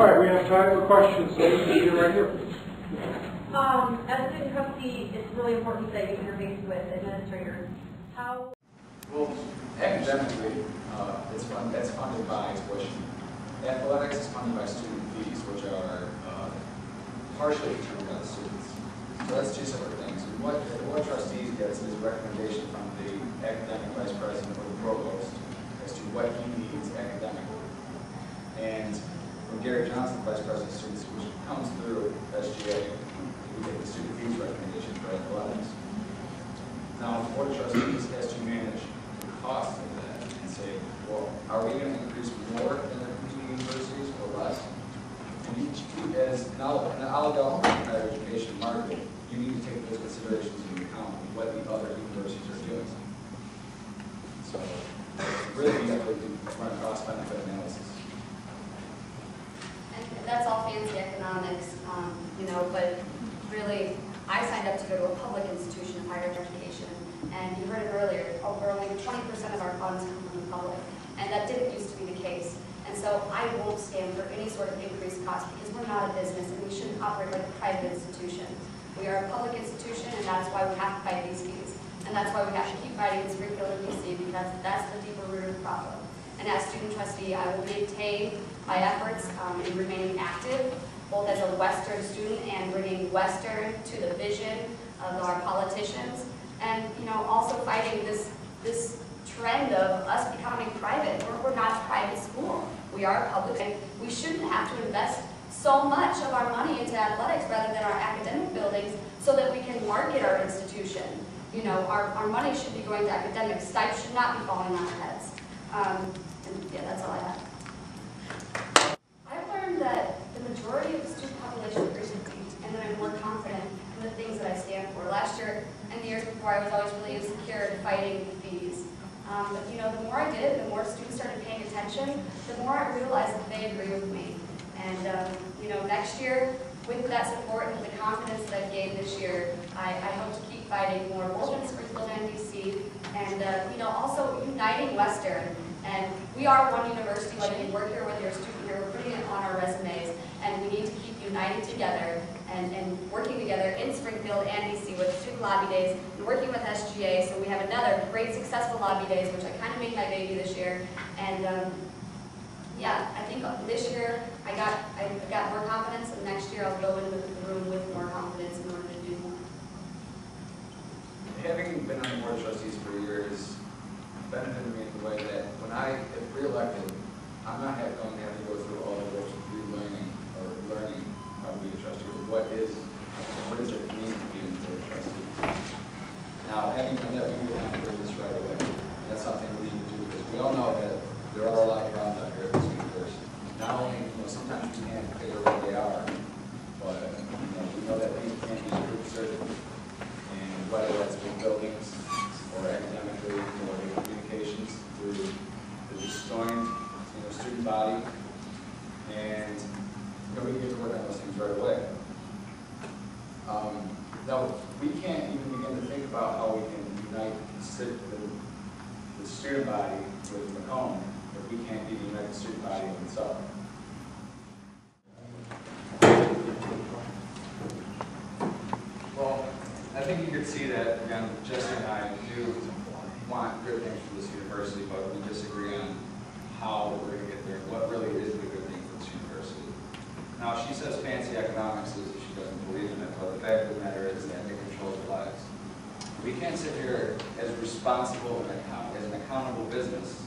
All right, we have time for questions. So you can right here. As a student trustee, it's really important that you interface with administrators. How? Well, academically, that's funded by tuition. Athletics is funded by student fees, which are partially determined by the students. So that's two separate things. What the board of trustees gets is a recommendation from the academic vice president or the provost as to what he needs academically. And from Gary Johnson, vice president of students, which comes through SGA, we get the student fees recommendation for athletics. Now, the board of trustees has to manage the cost of that and say, well, are we going to increase more than the community universities or less? And you, as an Alabama higher education market, you need to take those considerations into account of what the other universities are doing. So, really, you have to run a cost-benefit analysis. And that's all fancy economics, you know, but really, I signed up to go to a public institution of higher education, and you heard it earlier, only 20% of our funds come from the public, and that didn't used to be the case. And so I won't stand for any sort of increased cost because we're not a business and we shouldn't operate like a private institution. We are a public institution, and that's why we have to fight these fees. And that's why we have to keep fighting in Springfield and DC, because that's the deeper root of the problem. And as student trustee, I will maintain my efforts in remaining active, both as a Western student and bringing Western to the vision of our politicians, and also fighting this trend of us becoming private. We're not a private school. We are a public, and we shouldn't have to invest so much of our money into athletics rather than our academic buildings so that we can market our institution. Our money should be going to academics. Stipends should not be falling on our heads. And yeah, that's all I have. I've learned that the majority of the student population agrees with me, and that I'm more confident in the things that I stand for. Last year and the years before, I was always really insecure in fighting fees. But the more I did, the more students started paying attention, the more I realized that they agree with me. And next year, with that support and the confidence that I've gained this year, I hope to keep fighting more, both in Springfield and DC, and also uniting Western. And we are one university. Like, we work here with your student here. We're putting it on our resumes, and we need to keep united together and working together in Springfield and DC with student lobby days and working with SGA. So we have another great successful lobby days, which I kind of made my baby this year. And yeah, I think this year I got more confidence, and next year I'll go into the room with more confidence in order to do more. Having been on the board of trustees for a year has benefited me in the way that when I get reelected, I'm not going to have to go through all the work of relearning or learning how to be a trustee. What is it mean to be a board of trustees? Now, having done that, we will have to do this right away. That's something we need to do, because we all know that there are a lot of problems out here at this university. Not only, sometimes we can't figure out what they are, but we know that people can't be improved certainly. And whether that's with buildings or academically or communications through the joined student body, and we can get to work on those things right away. Now, we can't even begin to think about how we can unite the student body with Macomb if we can't even unite the student body with itself. Well, I think you could see that, again, Jessie and I do want good things for this university, but we disagree on how we're going to get there, what really is the good thing for this university. Now, she says fancy economics is she doesn't believe in it, but the fact of the matter is that it controls our lives. We can't sit here as responsible and as an accountable business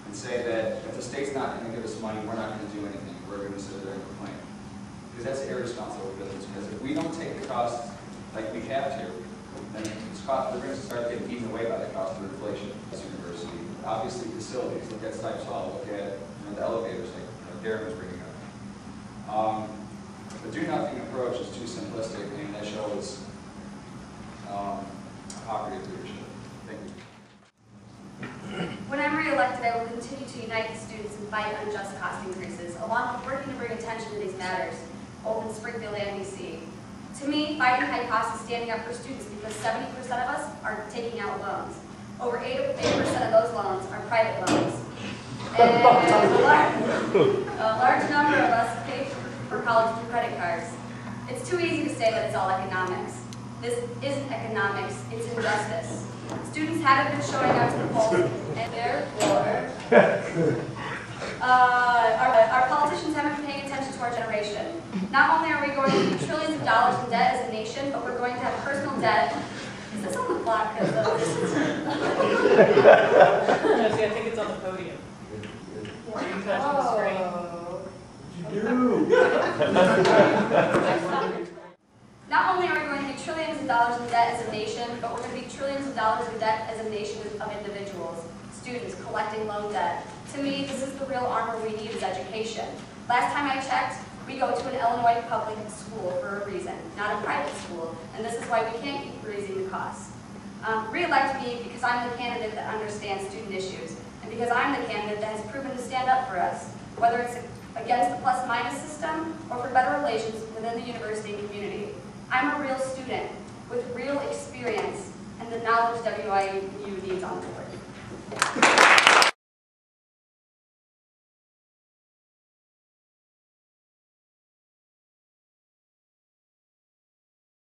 and say that if the state's not going to give us money, we're not going to do anything. We're going to sit there and complain. Because that's irresponsible business. Because if we don't take the costs like we have to, then we're going to start getting eaten away by the cost of inflation at this university. Obviously, facilities. Look at Stipes Hall. Look at the elevators, like Darren was bringing up. The do-nothing approach is too simplistic, and that shows hypocrisy of leadership. Thank you. When I'm re-elected, I will continue to unite the students and fight unjust cost increases, along with working to bring attention to these matters, both in Springfield and DC. To me, fighting high costs is standing up for students, because 70% of us are taking out loans. Over 8% of those loans are private loans. And a large number of us for college through credit cards. It's too easy to say that it's all economics. This isn't economics, it's injustice. Students haven't been showing up to the polls, and therefore, our politicians haven't been paying attention to our generation. Not only are we going to be trillions of dollars in debt as a nation, but we're going to have personal debt. Is this on the clock? Jessie, I think it's on the podium. Are you touching the screen? Not only are we going to be trillions of dollars in debt as a nation, but we're going to be trillions of dollars in debt as a nation of individuals, students collecting loan debt. To me, this is the real armor we need is education. Last time I checked, we go to an Illinois public school for a reason, not a private school, and this is why we can't keep raising the costs. Re-elect me because I'm the candidate that understands student issues, and because I'm the candidate that has proven to stand up for us, whether it's against the plus-minus system or for better relations within the university and community. I'm a real student with real experience and the knowledge WIU needs on board.